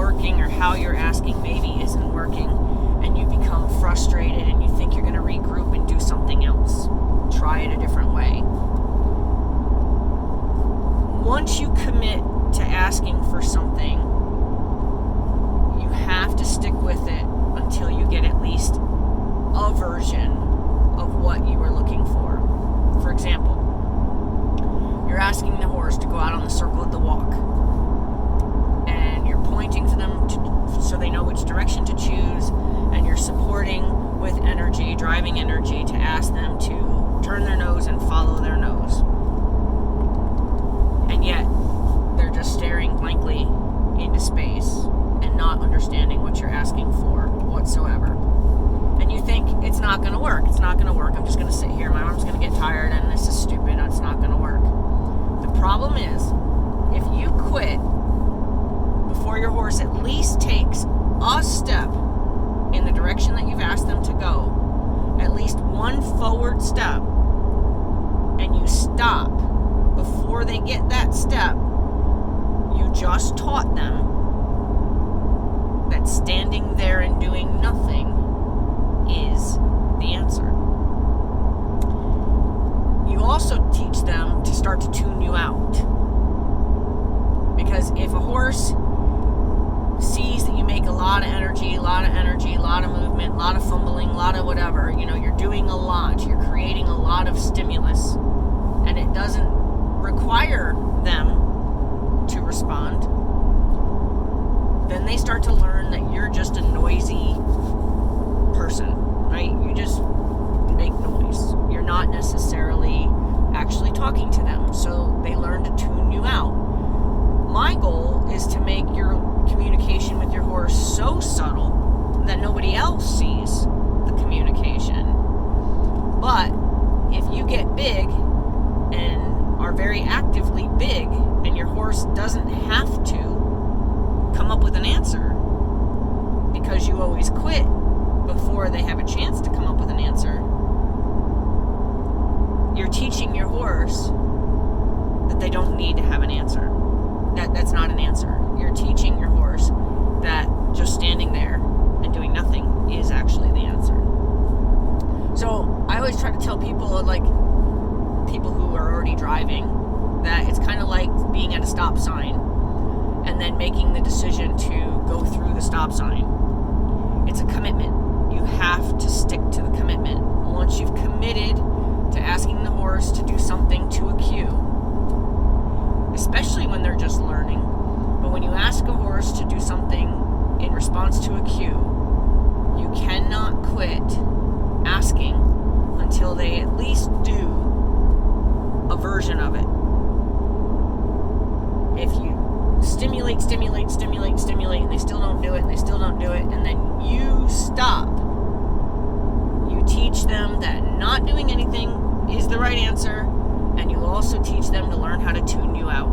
working, or how you're asking maybe isn't working, and you become frustrated and you think you're going to regroup and do something else. Try it a different way. Once you commit to asking for something, you have to stick with it until you get at least a version of what you were looking for. For example, you're asking the horse to go out on the circle of the walk, and you're pointing to them so they know which direction to choose, and you're supporting with energy, driving energy, to ask them to turn their nose and follow their nose. And yet, they're just staring blankly into space and not understanding what you're asking for whatsoever. And you think, it's not going to work. It's not going to work. I'm just going to sit here. My arm's going to get tired, and this is stupid. It's not going to work. The problem is, if you quit before your horse at least takes a step in the direction that you've asked them to go, at least one forward step, and you stop before they get that step, you just taught them that standing there and doing nothing is the answer. You also teach them to start to tune you out. Because if a horse sees that you make a lot of energy, a lot of movement, a lot of fumbling, a lot of whatever, you're doing a lot, you're creating a lot of stimulus, and it doesn't require them to respond, then they start to learn that you're just a noisy person, right? You just make noise. You're not necessarily actually talking to them, so they learn to tune you out. My goal is to make your communication with your horse so subtle that nobody else sees the communication. But if you get big and are very actively big, and your horse doesn't have to come up with an answer because you always quit before they have a chance to come up with an answer, you're teaching your horse that they don't need to have an answer. That's not an answer. You're teaching your horse that just standing there and doing nothing is actually the answer. So I always try to tell people, people who are already driving, that it's kind of like being at a stop sign and then making the decision to go through the stop sign. It's a commitment. You have to stick to the commitment. Once you've committed to asking the horse to do something to a cue, especially when they're just learning, but when you ask a horse to do something in response to a cue, you cannot quit asking until they at least do a version of it. If you stimulate, and they still don't do it, and then you stop, you teach them that not doing anything is the right answer, and you also teach them to learn how to tune you out.